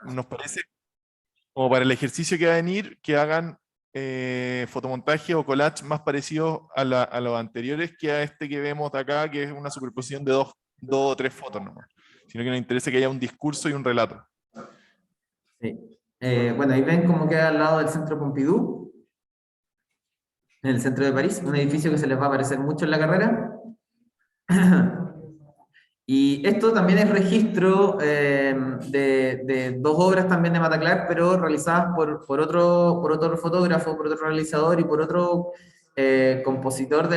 nos parece, como para el ejercicio que va a venir, que hagan fotomontaje o collage más parecidos a los anteriores que a este que vemos de acá, que es una superposición de dos o tres fotos nomás. Sino que nos interesa que haya un discurso y un relato. Sí. Bueno, ahí ven cómo queda al lado del Centro Pompidou, en el centro de París, un edificio que se les va a aparecer mucho en la carrera. Y esto también es registro de dos obras también de Mataclar, pero realizadas por otro fotógrafo, por otro realizador y por otro compositor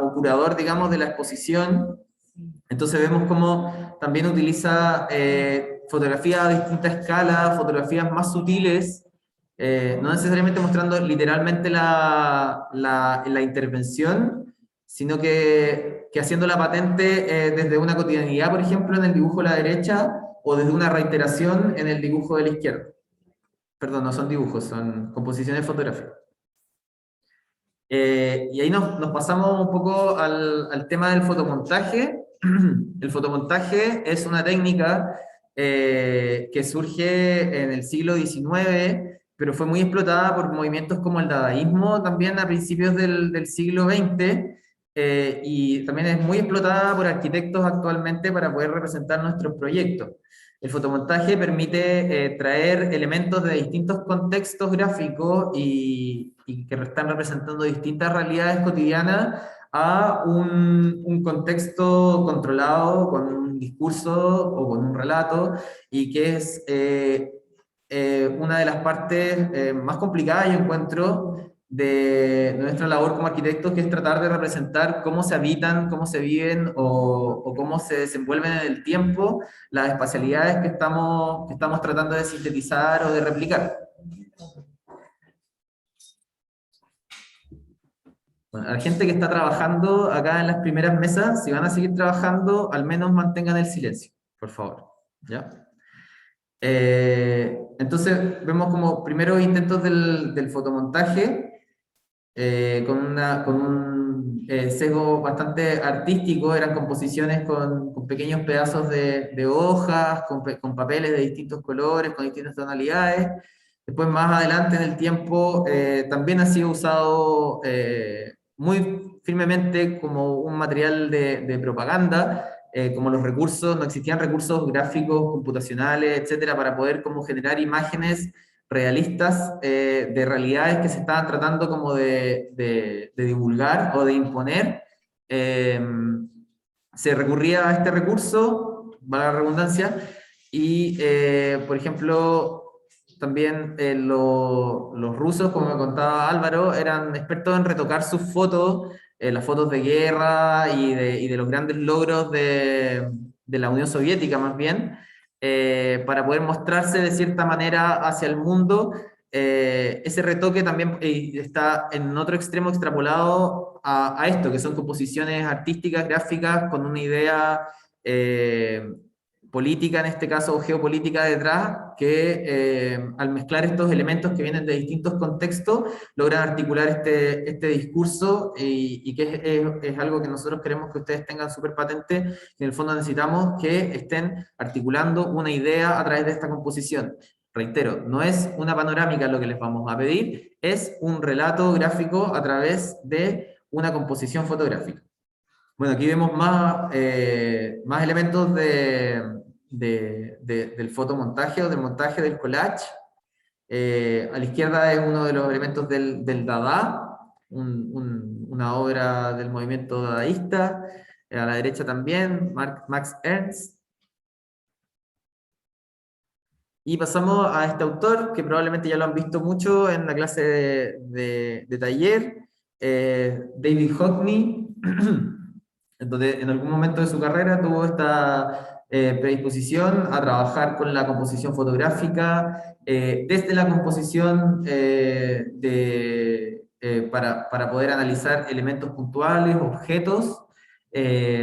o curador, digamos, de la exposición. Entonces vemos cómo también utiliza fotografías a distinta escala, fotografías más sutiles, no necesariamente mostrando literalmente la intervención, sino que haciendo la patente desde una cotidianidad, por ejemplo, en el dibujo a la derecha, o desde una reiteración en el dibujo de la izquierda. Perdón, no son dibujos, son composiciones fotográficas. Y ahí nos pasamos un poco al tema del fotomontaje. El fotomontaje es una técnica que surge en el siglo XIX, pero fue muy explotada por movimientos como el dadaísmo también a principios del siglo XX, y también es muy explotada por arquitectos actualmente para poder representar nuestros proyectos. El fotomontaje permite traer elementos de distintos contextos gráficos y que están representando distintas realidades cotidianas a un contexto controlado con un discurso o con un relato, y que es una de las partes más complicadas, yo encuentro, de nuestra labor como arquitectos, que es tratar de representar cómo se habitan, cómo se viven o cómo se desenvuelven en el tiempo las espacialidades que estamos tratando de sintetizar o de replicar. Bueno, a la gente que está trabajando acá en las primeras mesas, si van a seguir trabajando, al menos mantengan el silencio, por favor. ¿Ya? Entonces, vemos como primeros intentos del fotomontaje, con un sesgo bastante artístico. Eran composiciones con pequeños pedazos de hojas, con papeles de distintos colores, con distintas tonalidades. Después, más adelante en el tiempo, también ha sido usado muy firmemente como un material de propaganda, como los recursos, no existían recursos gráficos, computacionales, etcétera, para poder como generar imágenes realistas de realidades que se estaban tratando como de divulgar o de imponer. Eh, Se recurría a este recurso, valga la redundancia, y por ejemplo, también los rusos, como me contaba Álvaro, eran expertos en retocar sus fotos, las fotos de guerra y de los grandes logros de la Unión Soviética más bien, para poder mostrarse de cierta manera hacia el mundo. Ese retoque también está en otro extremo extrapolado a esto, que son composiciones artísticas, gráficas, con una idea política, en este caso, o geopolítica detrás, que al mezclar estos elementos que vienen de distintos contextos, logran articular este discurso, y que es algo que nosotros queremos que ustedes tengan súper patente, que en el fondo necesitamos que estén articulando una idea a través de esta composición. Reitero, no es una panorámica lo que les vamos a pedir, es un relato gráfico a través de una composición fotográfica. Bueno, aquí vemos más elementos del fotomontaje o del montaje del collage. A la izquierda es uno de los elementos del Dada, una obra del movimiento dadaísta. A la derecha también, Max Ernst. Y pasamos a este autor, que probablemente ya lo han visto mucho en la clase de taller, David Hockney, donde en algún momento de su carrera tuvo esta predisposición a trabajar con la composición fotográfica, desde la composición para poder analizar elementos puntuales, objetos,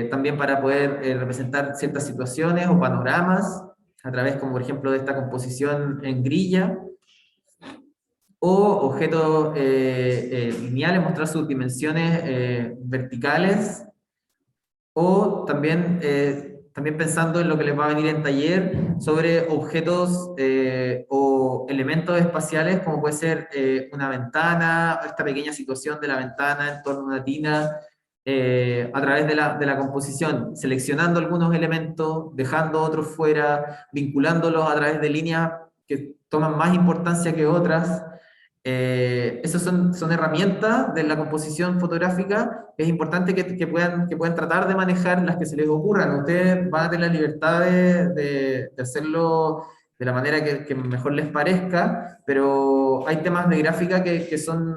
también para poder representar ciertas situaciones o panoramas, a través, como por ejemplo, de esta composición en grilla, o objetos lineales, mostrar sus dimensiones verticales, o también también pensando en lo que les va a venir en taller sobre objetos o elementos espaciales, como puede ser una ventana, esta pequeña situación de la ventana en torno a una tina, a través de la composición, seleccionando algunos elementos, dejando otros fuera, vinculándolos a través de líneas que toman más importancia que otras. Esas son herramientas de la composición fotográfica. Es importante que puedan tratar de manejar las que se les ocurran. Ustedes van a tener la libertad de hacerlo de la manera que mejor les parezca, pero hay temas de gráfica que son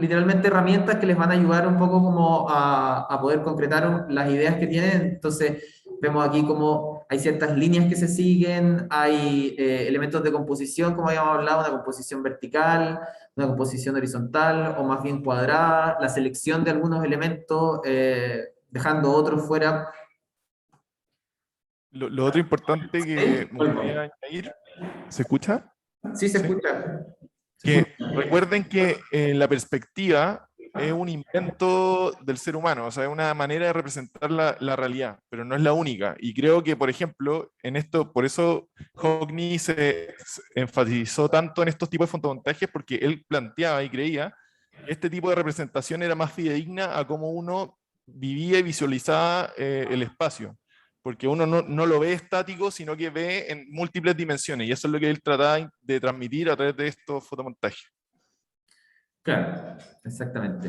literalmente herramientas que les van a ayudar un poco como a poder concretar las ideas que tienen. Entonces, vemos aquí como hay ciertas líneas que se siguen, hay elementos de composición, como habíamos hablado, una composición vertical, una composición horizontal o más bien cuadrada, la selección de algunos elementos, dejando otros fuera. Lo otro importante que me gustaría añadir, ¿se escucha? Sí, se Sí. escucha. Se Que escucha. recuerden que la perspectiva es un invento del ser humano, o sea, es una manera de representar la realidad, pero no es la única. Y creo que, por ejemplo, en esto, por eso Hockney se enfatizó tanto en estos tipos de fotomontajes, porque él planteaba y creía que este tipo de representación era más fidedigna a cómo uno vivía y visualizaba el espacio. Porque uno no lo ve estático, sino que ve en múltiples dimensiones, y eso es lo que él trataba de transmitir a través de estos fotomontajes. Claro, exactamente.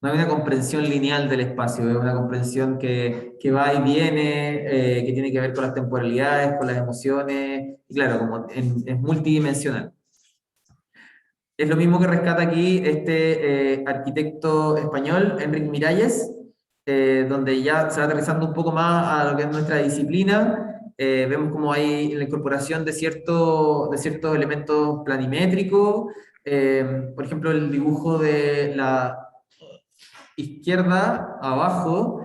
No hay una comprensión lineal del espacio, es una comprensión que va y viene, que tiene que ver con las temporalidades, con las emociones, y claro, como es multidimensional. Es lo mismo que rescata aquí este arquitecto español, Enric Miralles, donde ya se va aterrizando un poco más a lo que es nuestra disciplina. Vemos como hay la incorporación de ciertos elementos planimétricos, por ejemplo, el dibujo de la izquierda abajo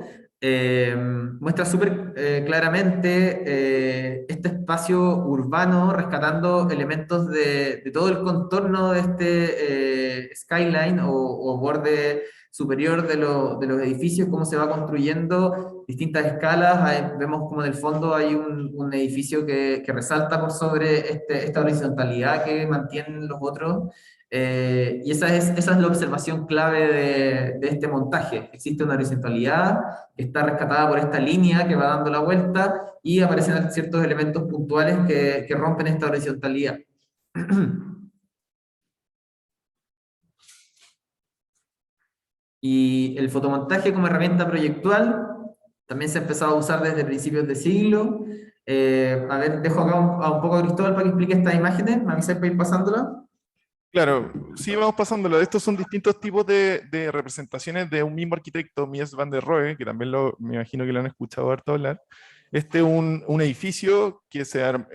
muestra súper claramente este espacio urbano rescatando elementos de todo el contorno de este skyline o borde superior de los edificios, cómo se va construyendo distintas escalas. Vemos como en el fondo hay un edificio que resalta por sobre esta horizontalidad que mantienen los otros. Y esa es la observación clave de este montaje. Existe una horizontalidad que está rescatada por esta línea que va dando la vuelta y aparecen ciertos elementos puntuales que rompen esta horizontalidad. Y el fotomontaje como herramienta proyectual también se ha empezado a usar desde principios de siglo. A ver, dejo acá a un poco a Cristóbal para que explique estas imágenes. ¿Me avisáis para ir pasándolas? Claro, sí, vamos pasándolo. Estos son distintos tipos de representaciones de un mismo arquitecto, Mies van der Rohe, que también me imagino que lo han escuchado harto hablar. Este es un edificio que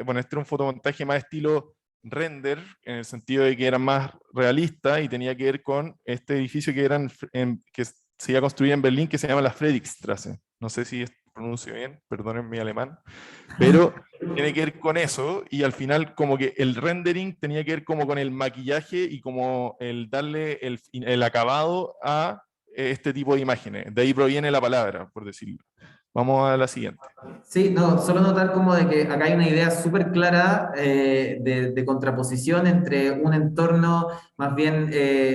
bueno, este era un fotomontaje más estilo render, en el sentido de que era más realista y tenía que ver con este edificio que se iba a construir en Berlín, que se llama la Friedrichstraße. No sé si pronuncio bien, perdonen mi alemán, pero tiene que ver con eso, y al final como que el rendering tenía que ver como con el maquillaje y como el darle el acabado a este tipo de imágenes. De ahí proviene la palabra, por decirlo. Vamos a la siguiente. Sí, no, solo notar como de que acá hay una idea súper clara de contraposición entre un entorno más bien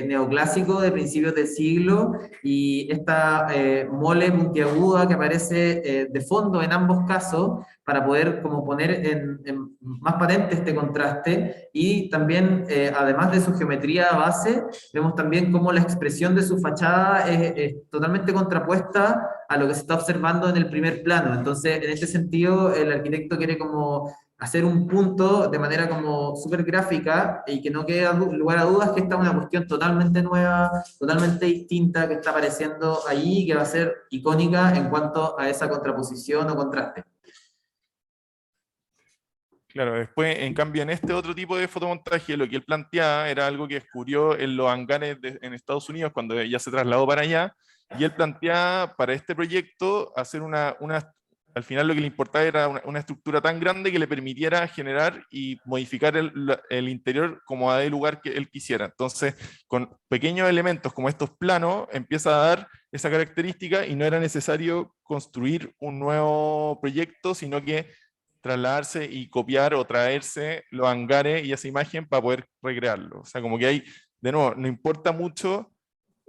neoclásico de principios del siglo y esta mole puntiaguda que aparece de fondo en ambos casos para poder como poner en más patente este contraste y también además de su geometría base, vemos también cómo la expresión de su fachada es totalmente contrapuesta a lo que se está observando en el primer plano. Entonces, en este sentido, el arquitecto quiere como hacer un punto de manera como súper gráfica y que no quede lugar a dudas que esta es una cuestión totalmente nueva, totalmente distinta que está apareciendo allí y que va a ser icónica en cuanto a esa contraposición o contraste. Claro, después, en cambio, en este otro tipo de fotomontaje, lo que él planteaba era algo que descubrió en los hangares en Estados Unidos cuando ya se trasladó para allá, y él planteaba para este proyecto hacer al final lo que le importaba era una estructura tan grande que le permitiera generar y modificar el interior como a el lugar que él quisiera. Entonces, con pequeños elementos como estos planos, empieza a dar esa característica y no era necesario construir un nuevo proyecto, sino que trasladarse y copiar o traerse los hangares y esa imagen para poder recrearlo. O sea, como que hay, de nuevo, no importa mucho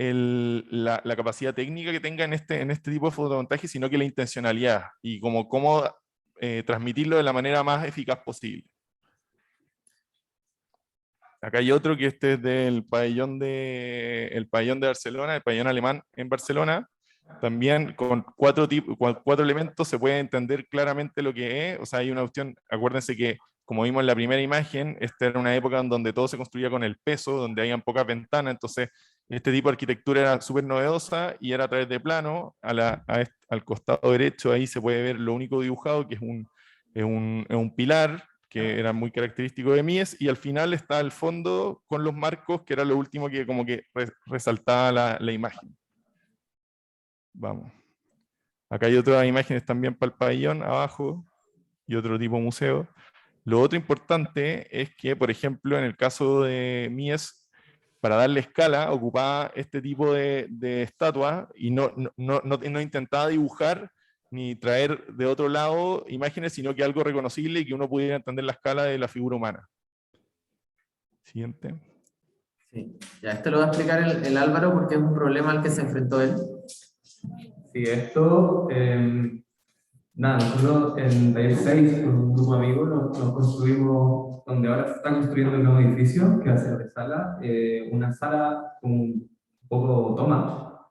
la capacidad técnica que tenga en este tipo de fotomontaje, sino que la intencionalidad y como cómo transmitirlo de la manera más eficaz posible. Acá hay otro que este es del el pabellón de Barcelona, el pabellón alemán en Barcelona. También con cuatro elementos se puede entender claramente lo que es. O sea, hay una opción, acuérdense que como vimos en la primera imagen, esta era una época en donde todo se construía con el peso, donde habían pocas ventanas, entonces este tipo de arquitectura era súper novedosa y era a través de plano, al costado derecho ahí se puede ver lo único dibujado, que es es un pilar, que era muy característico de Mies, y al final está el fondo con los marcos, que era lo último que como que resaltaba la imagen. Vamos. Acá hay otras imágenes también para el pabellón abajo y otro tipo de museo. Lo otro importante es que, por ejemplo, en el caso de Mies, para darle escala, ocupaba este tipo de estatua y no intentaba dibujar ni traer de otro lado imágenes, sino que algo reconocible y que uno pudiera entender la escala de la figura humana. Siguiente. Sí. Ya, esto lo va a explicar el Álvaro porque es un problema al que se enfrentó él. Sí, esto, nada, nosotros en Taller 6, con un grupo de amigos, nos construimos, donde ahora se está construyendo el nuevo edificio, que va a ser de sala, una sala un poco toma.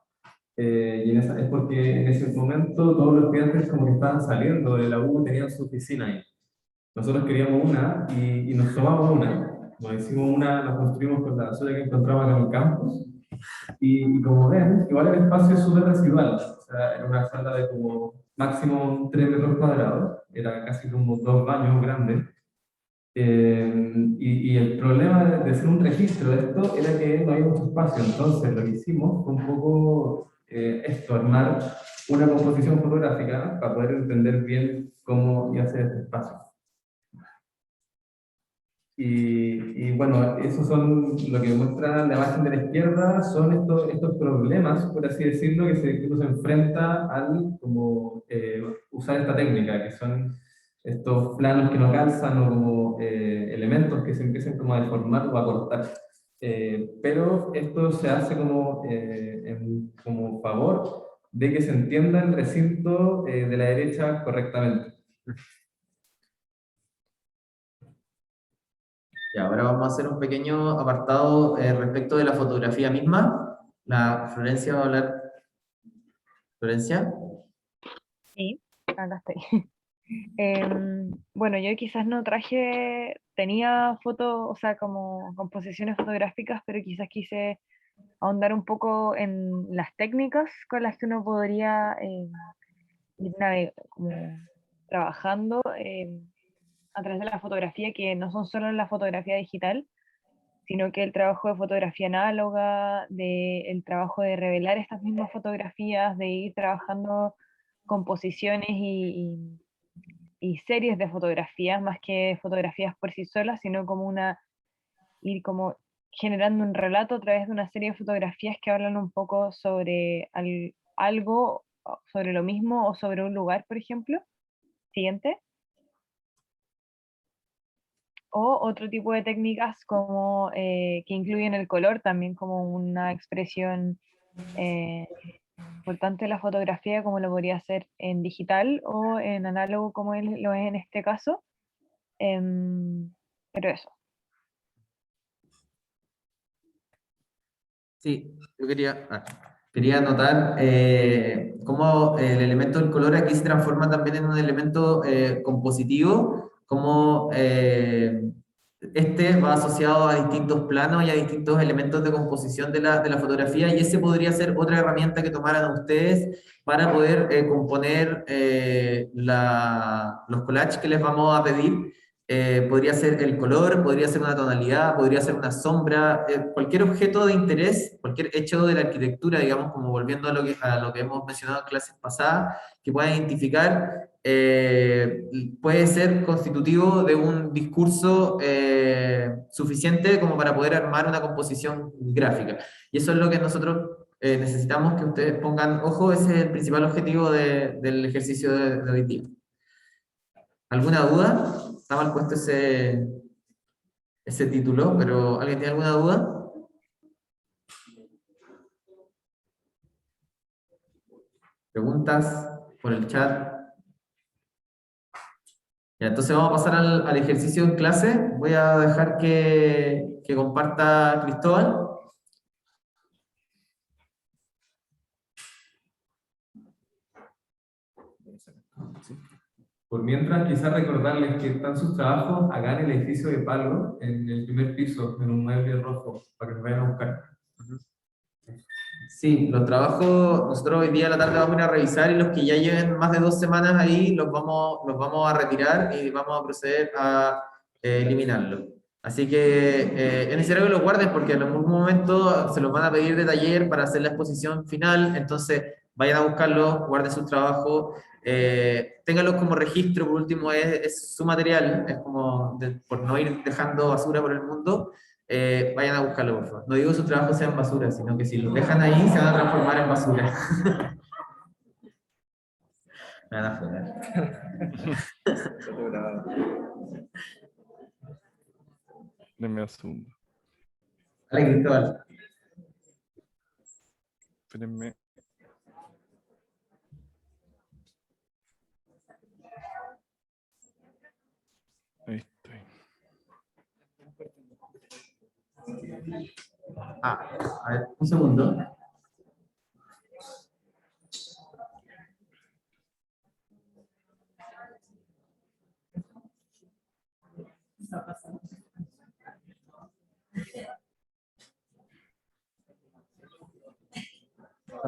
Y es porque en ese momento todos los estudiantes como que estaban saliendo de la U tenían su oficina ahí. Nosotros queríamos una y nos tomamos una. Nos hicimos una, nos construimos con la basura que encontramos acá en el campus. Y como ven, igual el espacio es súper residual. O sea, era una sala de como máximo 3 metros cuadrados. Era casi como 2 baños grandes. Y el problema de hacer un registro de esto era que no había mucho espacio. Entonces lo que hicimos fue un poco esto, armar una composición fotográfica para poder entender bien cómo iba a ser este espacio. Y bueno, esos son lo que muestra la imagen de la izquierda, son estos problemas, por así decirlo, que uno se enfrenta al como, usar esta técnica, que son estos planos que no calzan o como elementos que se empiezan como a deformar o a cortar. Pero esto se hace como, como favor de que se entienda el recinto de la derecha correctamente. Ya, ahora vamos a hacer un pequeño apartado respecto de la fotografía misma. La Florencia va a hablar. Florencia. Sí, acá estoy. Bueno, yo quizás no tenía fotos, o sea, como composiciones fotográficas, pero quizás quise ahondar un poco en las técnicas con las que uno podría ir como trabajando a través de la fotografía, que no son solo la fotografía digital, sino que el trabajo de fotografía análoga, el trabajo de revelar estas mismas fotografías, de ir trabajando composiciones y series de fotografías, más que fotografías por sí solas, sino como ir como generando un relato a través de una serie de fotografías que hablan un poco sobre algo, sobre lo mismo o sobre un lugar, por ejemplo. Siguiente. O otro tipo de técnicas como que incluyen el color también como una expresión importante de la fotografía, como lo podría hacer en digital o en análogo como lo es en este caso. Pero eso. Sí, yo quería anotar cómo el elemento del color aquí se transforma también en un elemento compositivo, como este va asociado a distintos planos y a distintos elementos de composición de la fotografía, y ese podría ser otra herramienta que tomaran ustedes para poder componer los collages que les vamos a pedir. Podría ser el color, podría ser una tonalidad, podría ser una sombra, cualquier objeto de interés, cualquier hecho de la arquitectura, digamos, como volviendo a lo que hemos mencionado en clases pasadas, que pueda identificar puede ser constitutivo de un discurso suficiente como para poder armar una composición gráfica. Y eso es lo que nosotros necesitamos que ustedes pongan ojo, ese es el principal objetivo del ejercicio de hoy día. ¿Alguna duda? Está mal puesto ese título, pero ¿alguien tiene alguna duda? ¿Preguntas por el chat? Ya, entonces vamos a pasar al ejercicio en clase. Voy a dejar que comparta Cristóbal. Por mientras, quizás recordarles que están sus trabajos acá en el edificio de Palo, en el primer piso, en un mueble rojo, para que nos vayan a buscar. Sí, los trabajos, nosotros hoy día a la tarde vamos a ir a revisar y los que ya lleven más de 2 semanas ahí los vamos a retirar y vamos a proceder a eliminarlos. Así que es necesario que los guarden porque en algún momento se los van a pedir de taller para hacer la exposición final, entonces vayan a buscarlos, guarden sus trabajos, ténganlos como registro, por último es su material, es como por no ir dejando basura por el mundo. Vayan a buscarlo, por favor. No digo que sus trabajos sean basura, sino que si los dejan ahí, se van a transformar en basura. Me van a joder. Denme un segundo. Dale, Cristóbal. Espérenme. Ahí estoy. A ver, un segundo.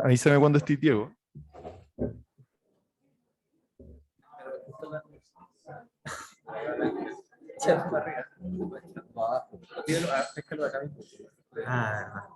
Avísame cuando esté Diego. Ah,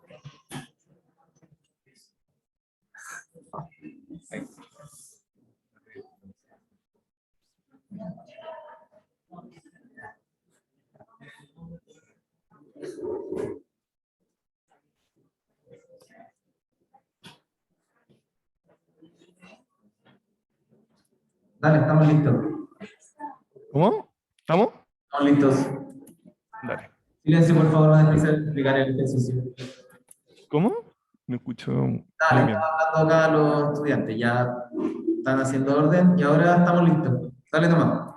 dale, estamos listos. ¿Cómo? ¿Estamos? Estamos listos. Dale. Silencio, por favor, van a empezar a explicar el ejercicio. ¿Cómo? No escucho muy Dale, bien. están hablando acá los estudiantes, ya están haciendo orden y ahora estamos listos. Dale, Tomás.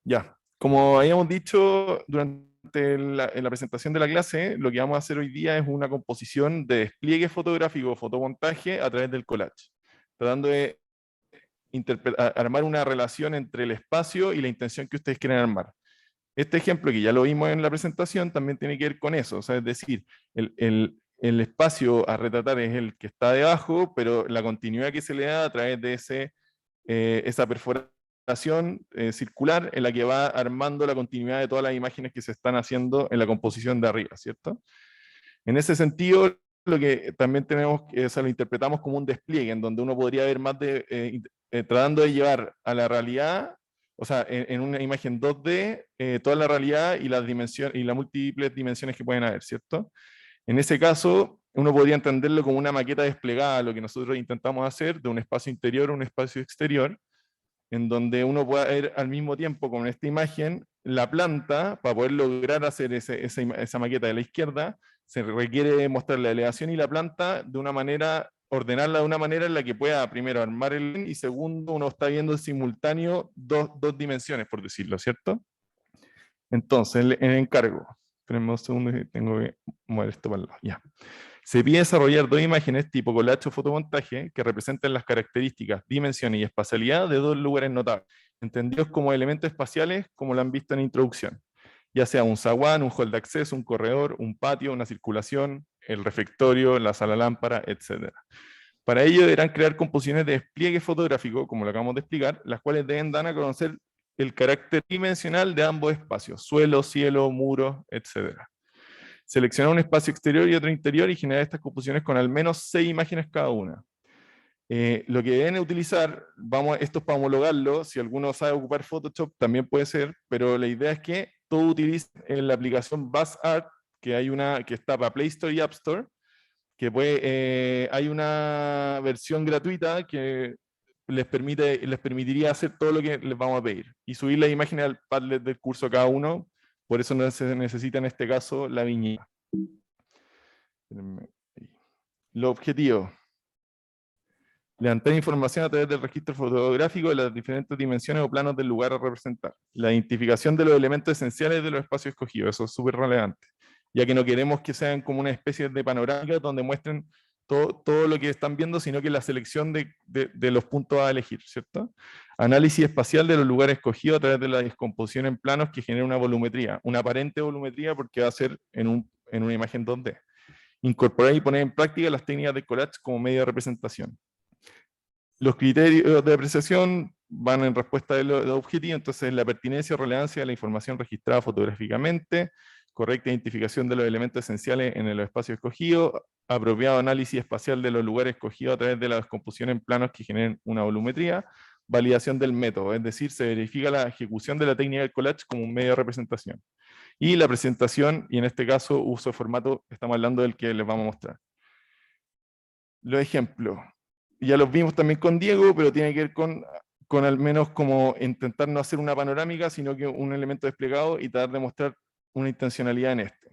Ya, como habíamos dicho en la presentación de la clase, lo que vamos a hacer hoy día es una composición de despliegue fotográfico o fotomontaje a través del collage, tratando de armar una relación entre el espacio y la intención que ustedes quieren armar. Este ejemplo, que ya lo vimos en la presentación, también tiene que ver con eso, o sea, es decir, el espacio a retratar es el que está debajo, pero la continuidad que se le da a través de esa perforación circular en la que va armando la continuidad de todas las imágenes que se están haciendo en la composición de arriba, ¿cierto? En ese sentido, lo que también tenemos, o sea, lo interpretamos como un despliegue, en donde uno podría ver más tratando de llevar a la realidad, o sea, en una imagen 2D, toda la realidad y las dimensiones y las múltiples dimensiones que pueden haber, ¿cierto? En ese caso, uno podría entenderlo como una maqueta desplegada, lo que nosotros intentamos hacer, de un espacio interior a un espacio exterior, en donde uno pueda ver al mismo tiempo con esta imagen la planta. Para poder lograr hacer esa maqueta de la izquierda, se requiere mostrar la elevación y la planta de una manera, ordenarla de una manera en la que pueda, primero, armar y segundo, uno está viendo en simultáneo dos dimensiones, por decirlo, ¿cierto? Entonces, el encargo. Espérenme un segundo que tengo que mover esto para el lado. Ya. Se pide desarrollar dos imágenes tipo collage o fotomontaje que representen las características, dimensiones y espacialidad de dos lugares notables, entendidos como elementos espaciales como lo han visto en la introducción, ya sea un zaguán, un hall de acceso, un corredor, un patio, una circulación, el refectorio, la sala lámpara, etc. Para ello deberán crear composiciones de despliegue fotográfico, como lo acabamos de explicar, las cuales deben dar a conocer el carácter dimensional de ambos espacios, suelo, cielo, muros, etc. Seleccionar un espacio exterior y otro interior y generar estas composiciones con al menos 6 imágenes cada una. Lo que deben utilizar, esto es para homologarlo, si alguno sabe ocupar Photoshop también puede ser, pero la idea es que todo utilice en la aplicación BuzzArt, que hay una que está para Play Store y App Store, que hay una versión gratuita que les permitiría hacer todo lo que les vamos a pedir y subir las imágenes al Padlet del curso cada uno, por eso no se necesita en este caso la viñeta. Los objetivos. Levantar información a través del registro fotográfico de las diferentes dimensiones o planos del lugar a representar. La identificación de los elementos esenciales de los espacios escogidos, eso es súper relevante, ya que no queremos que sean como una especie de panorámica donde muestren todo lo que están viendo, sino que la selección de los puntos a elegir, ¿cierto? Análisis espacial de los lugares escogidos a través de la descomposición en planos que genera una volumetría, una aparente volumetría porque va a ser en una imagen 2D. Incorporar y poner en práctica las técnicas de collage como medio de representación. Los criterios de apreciación van en respuesta de los objetivos, entonces la pertinencia o relevancia de la información registrada fotográficamente, correcta identificación de los elementos esenciales en el espacio escogido, apropiado análisis espacial de los lugares escogidos a través de la descomposición en planos que generen una volumetría, validación del método, es decir, se verifica la ejecución de la técnica del collage como un medio de representación. Y la presentación, y en este caso uso de formato, estamos hablando del que les vamos a mostrar. Los ejemplos. Ya los vimos también con Diego, pero tiene que ver con al menos como intentar no hacer una panorámica, sino que un elemento desplegado y tratar de mostrar una intencionalidad en esto.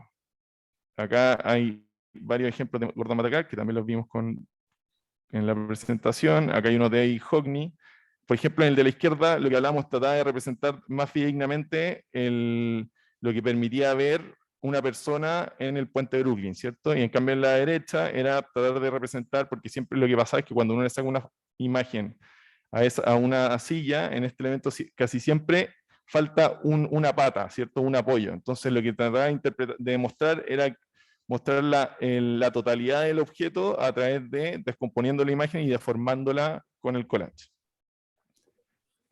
Acá hay varios ejemplos de Gordon Matacar, que también los vimos en la presentación. Acá hay uno de David Hockney. Por ejemplo, en el de la izquierda, lo que hablamos trataba de representar más fidedignamente lo que permitía ver una persona en el puente de Brooklyn, ¿cierto? Y en cambio en la derecha era tratar de representar, porque siempre lo que pasa es que cuando uno le saca una imagen a una silla, en este elemento casi siempre falta una pata, ¿cierto? Un apoyo. Entonces lo que trataba de mostrar era mostrar la totalidad del objeto a través de descomponiendo la imagen y deformándola con el collage.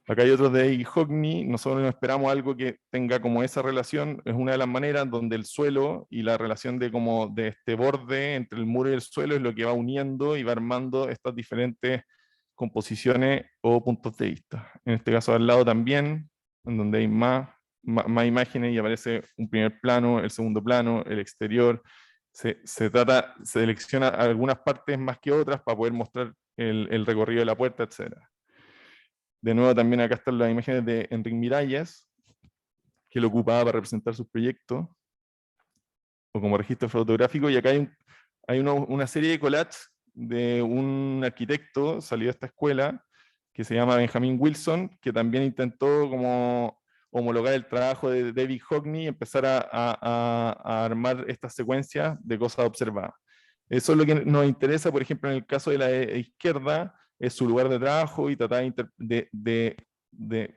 Acá hay otros de David Hockney, nosotros no esperamos algo que tenga como esa relación, es una de las maneras donde el suelo y la relación de este borde entre el muro y el suelo es lo que va uniendo y va armando estas diferentes composiciones o puntos de vista. En este caso al lado también, en donde hay más imágenes y aparece un primer plano, el segundo plano, el exterior, se selecciona algunas partes más que otras para poder mostrar el recorrido de la puerta, etc. De nuevo también acá están las imágenes de Enrique Miralles, que lo ocupaba para representar sus proyectos, o como registro fotográfico, y acá hay una serie de collages de un arquitecto salido de esta escuela, que se llama Benjamin Wilson, que también intentó como homologar el trabajo de David Hockney y empezar a armar estas secuencias de cosas observadas. Eso es lo que nos interesa, por ejemplo, en el caso de la izquierda, es su lugar de trabajo y tratar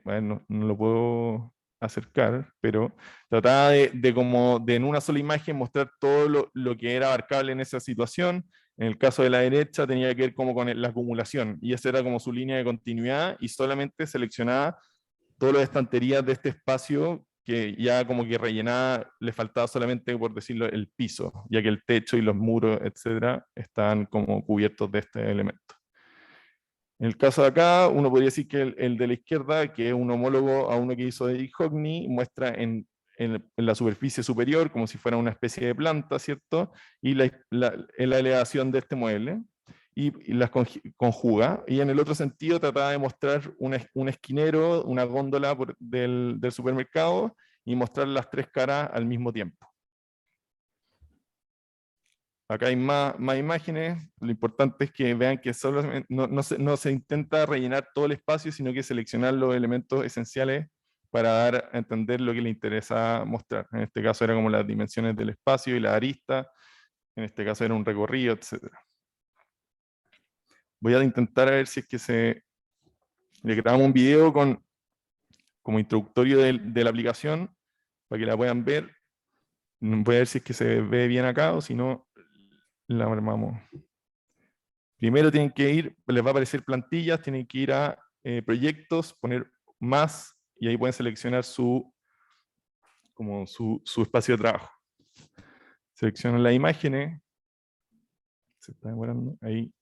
bueno, no lo puedo acercar, pero trataba de en una sola imagen mostrar todo lo que era abarcable en esa situación. En el caso de la derecha tenía que ver como con la acumulación, y esa era como su línea de continuidad, y solamente seleccionaba todas las estanterías de este espacio que ya como que rellenaba, le faltaba solamente, por decirlo, el piso, ya que el techo y los muros, etcétera, estaban como cubiertos de este elemento. En el caso de acá, uno podría decir que el de la izquierda, que es un homólogo a uno que hizo David Hockney, muestra en la superficie superior, como si fuera una especie de planta, ¿cierto? Y la elevación de este mueble, y las conjuga. Y en el otro sentido trataba de mostrar un esquinero, una góndola del supermercado, y mostrar las tres caras al mismo tiempo. Acá hay más imágenes. Lo importante es que vean que no se intenta rellenar todo el espacio, sino que seleccionar los elementos esenciales para dar a entender lo que le interesa mostrar. En este caso era como las dimensiones del espacio y la arista. En este caso era un recorrido, etc. Voy a intentar a ver si es que le grabamos un video como introductorio de la aplicación para que la puedan ver. Voy a ver si es que se ve bien acá o si no, la armamos. Primero tienen que ir, les va a aparecer plantillas, tienen que ir a proyectos, poner más, y ahí pueden seleccionar su espacio de trabajo. Seleccionan las imágenes. Se está demorando. Ahí.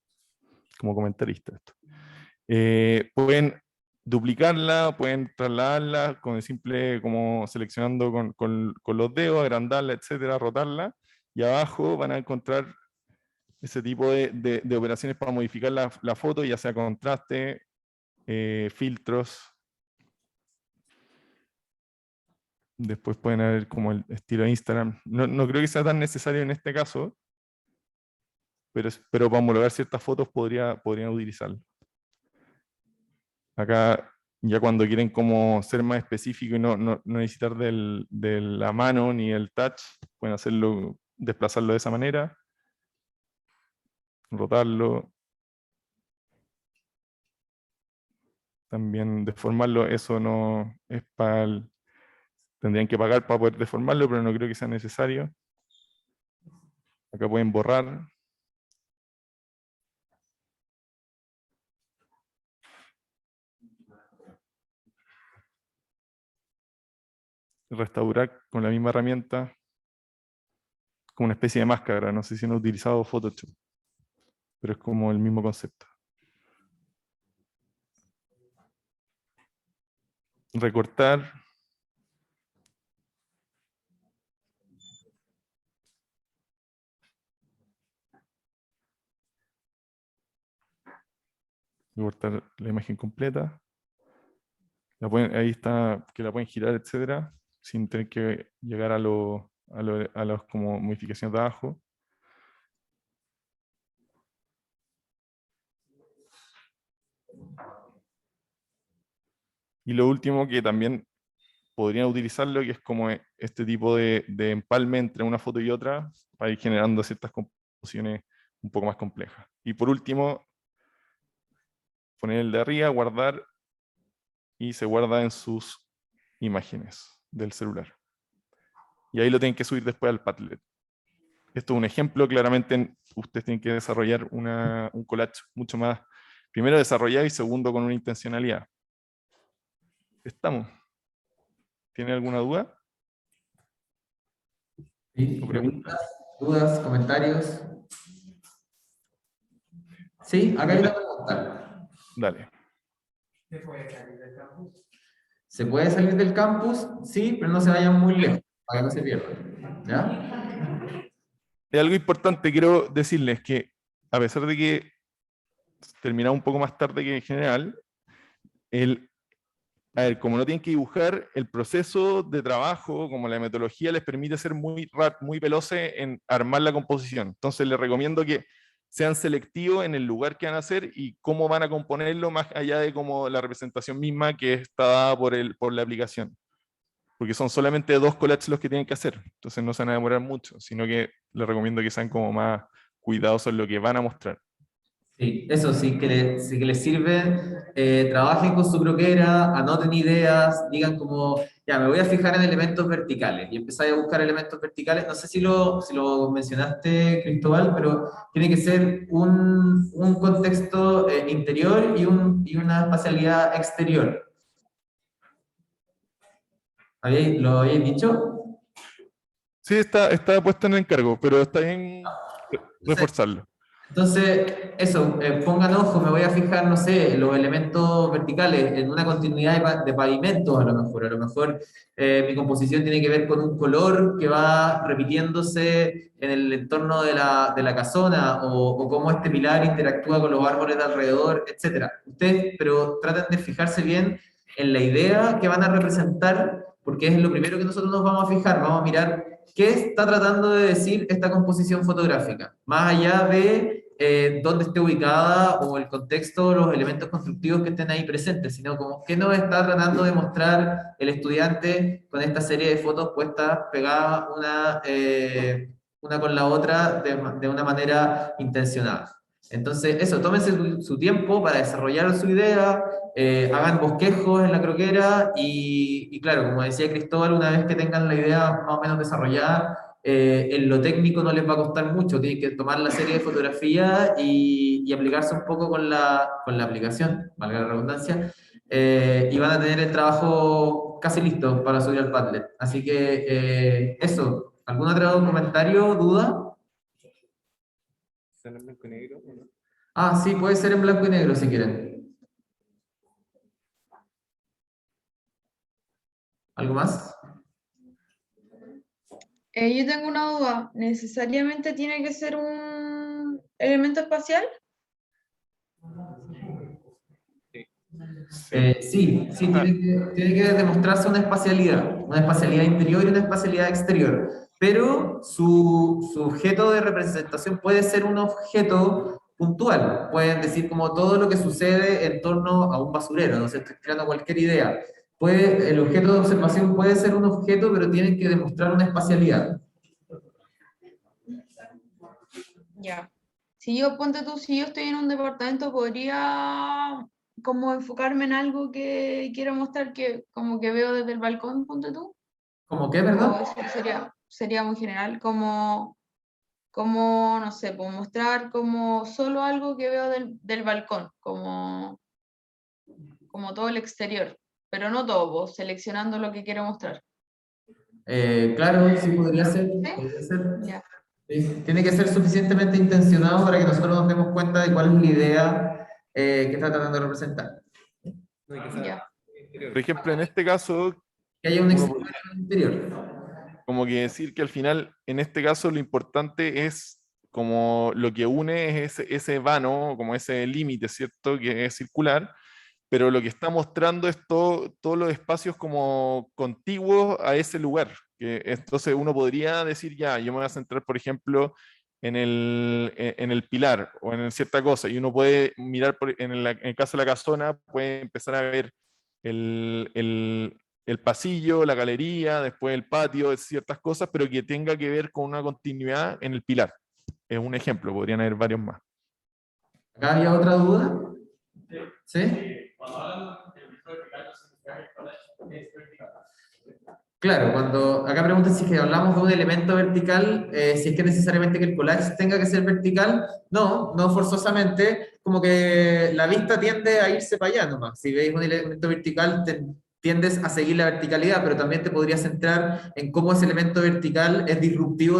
como comentarista. Esto. Pueden duplicarla, pueden trasladarla con el simple, como seleccionando con los dedos, agrandarla, etcétera, rotarla, y abajo van a encontrar ese tipo de operaciones para modificar la foto, ya sea contraste, filtros. Después pueden haber como el estilo de Instagram. No creo que sea tan necesario en este caso, pero para homologar ciertas fotos podrían utilizarlo. Acá, ya cuando quieren como ser más específico y no necesitar de la mano ni el touch, pueden hacerlo, desplazarlo de esa manera, rotarlo, también deformarlo. Eso no es tendrían que pagar para poder deformarlo, pero no creo que sea necesario. Acá pueden borrar. Restaurar con la misma herramienta, como una especie de máscara. No sé si han utilizado Photoshop, pero es como el mismo concepto. Recortar. Recortar la imagen completa. Ahí está, que la pueden girar, etcétera, sin tener que llegar a las como modificaciones de abajo. Y lo último, que también podrían utilizarlo, que es como este tipo de empalme entre una foto y otra, para ir generando ciertas composiciones un poco más complejas. Y por último, poner el de arriba, guardar, y se guarda en sus imágenes del celular. Y ahí lo tienen que subir después al Padlet. Esto es un ejemplo. Claramente ustedes tienen que desarrollar un collage mucho más, primero desarrollado y segundo con una intencionalidad. ¿Estamos? ¿Tiene alguna duda? ¿Sí? ¿O ¿Preguntas, pregunta? dudas, comentarios? Sí, acá hay una pregunta. Dale. ¿Se puede salir del campus? Sí, pero no se vayan muy lejos, para que no se pierdan. ¿Ya? Es algo importante, quiero decirles que a pesar de que terminamos un poco más tarde que en general, a ver, como no tienen que dibujar, el proceso de trabajo, como la metodología, les permite ser muy veloces en armar la composición. Entonces les recomiendo que sean selectivos en el lugar que van a hacer y cómo van a componerlo, más allá de como la representación misma que está dada por la aplicación. Porque son solamente 2 collages los que tienen que hacer. Entonces no se van a demorar mucho, sino que les recomiendo que sean como más cuidadosos en lo que van a mostrar. Sí, eso sí sí que les sirve. Trabajen con su croquera, anoten ideas, digan como, ya, me voy a fijar en elementos verticales y empezáis a buscar elementos verticales. No sé si lo mencionaste, Cristóbal, pero tiene que ser un contexto interior y una espacialidad exterior. ¿Lo habéis dicho? Sí, está puesto en encargo, pero está bien reforzarlo. Entonces, eso, pongan ojo, me voy a fijar, no sé, en los elementos verticales, en una continuidad de pavimentos a lo mejor mi composición tiene que ver con un color que va repitiéndose en el entorno de la casona, o cómo este pilar interactúa con los árboles de alrededor, etc. Ustedes, pero traten de fijarse bien en la idea que van a representar, porque es lo primero que nosotros nos vamos a fijar, vamos a mirar qué está tratando de decir esta composición fotográfica, más allá de dónde esté ubicada o el contexto, los elementos constructivos que estén ahí presentes, sino como qué nos está tratando de mostrar el estudiante con esta serie de fotos puestas, pegadas una con la otra de una manera intencionada. Entonces, eso, tómense su tiempo para desarrollar su idea, hagan bosquejos en la croquera y claro, como decía Cristóbal, una vez que tengan la idea más o menos desarrollada, en lo técnico no les va a costar mucho, tienen que tomar la serie de fotografías y aplicarse un poco con la aplicación, valga la redundancia, y van a tener el trabajo casi listo para subir al Padlet. Así que eso, ¿algún otro comentario, duda? ¿Sale en blanco y negro o no? Ah, sí, puede ser en blanco y negro si quieren. ¿Algo más? Yo tengo una duda. ¿Necesariamente tiene que ser un elemento espacial? Sí, sí, Ah, tiene que demostrarse una espacialidad interior y una espacialidad exterior, pero su objeto de representación puede ser un objeto puntual. Pueden decir como todo lo que sucede en torno a un basurero, no sé, estoy creando cualquier idea. El objeto de observación puede ser un objeto, pero tienen que demostrar una espacialidad. Ya. Si yo, ponte tú, si yo estoy en un departamento, podría como enfocarme en algo que quiero mostrar que como que veo desde el balcón, ponte tú. ¿Cómo qué, O perdón? eso sería muy general, como, no sé, pues mostrar como solo algo que veo del balcón, como todo el exterior, pero no todo, pues, seleccionando lo que quiero mostrar. Claro, sí, podría ser. ¿Sí? Podría ser. Ya, Sí, tiene que ser suficientemente intencionado para que nosotros nos demos cuenta de cuál es la idea que está tratando de representar. No, y que sea ya, interior. por ejemplo, en este caso, Que haya un uno exterior podría y un interior. como que decir que al final, en este caso, lo importante es como lo que une es ese vano, como ese límite, ¿cierto? Que es circular, pero lo que está mostrando es todos los espacios como contiguos a ese lugar. Que entonces uno podría decir, ya, yo me voy a centrar, por ejemplo, en el pilar o en cierta cosa, y uno puede mirar, en el caso de la casona, puede empezar a ver el pasillo, la galería, después el patio, ciertas cosas, pero que tenga que ver con una continuidad en el pilar. Es un ejemplo, podrían haber varios más. ¿Acá había otra duda? ¿Sí? Claro, cuando acá preguntan si es que hablamos de un elemento vertical, si es que necesariamente que el collage tenga que ser vertical, no, no forzosamente, como que la vista tiende a irse para allá nomás. Si veis un elemento vertical, tiendes a seguir la verticalidad, pero también te podrías centrar en cómo ese elemento vertical es disruptivo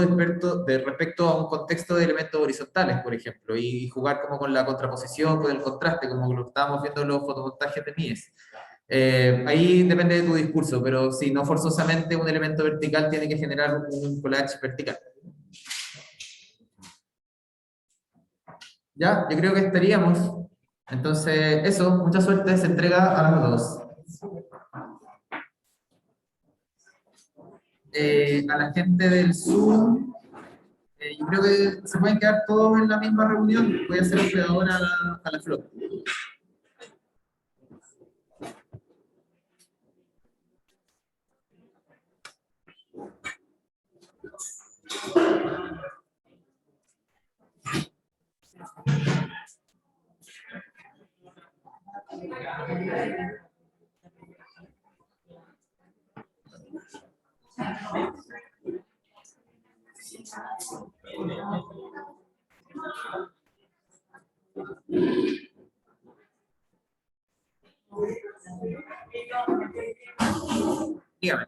respecto a un contexto de elementos horizontales, por ejemplo, y jugar como con la contraposición, con el contraste, como lo estábamos viendo en los fotomontajes de Mies. Ahí depende de tu discurso, pero si no forzosamente un elemento vertical tiene que generar un collage vertical. Ya, yo creo que estaríamos. Entonces, eso, mucha suerte, se entrega a las 2. A la gente del Zoom, yo creo que se pueden quedar todos en la misma reunión. Voy a hacer ahora a la flota. Dígame.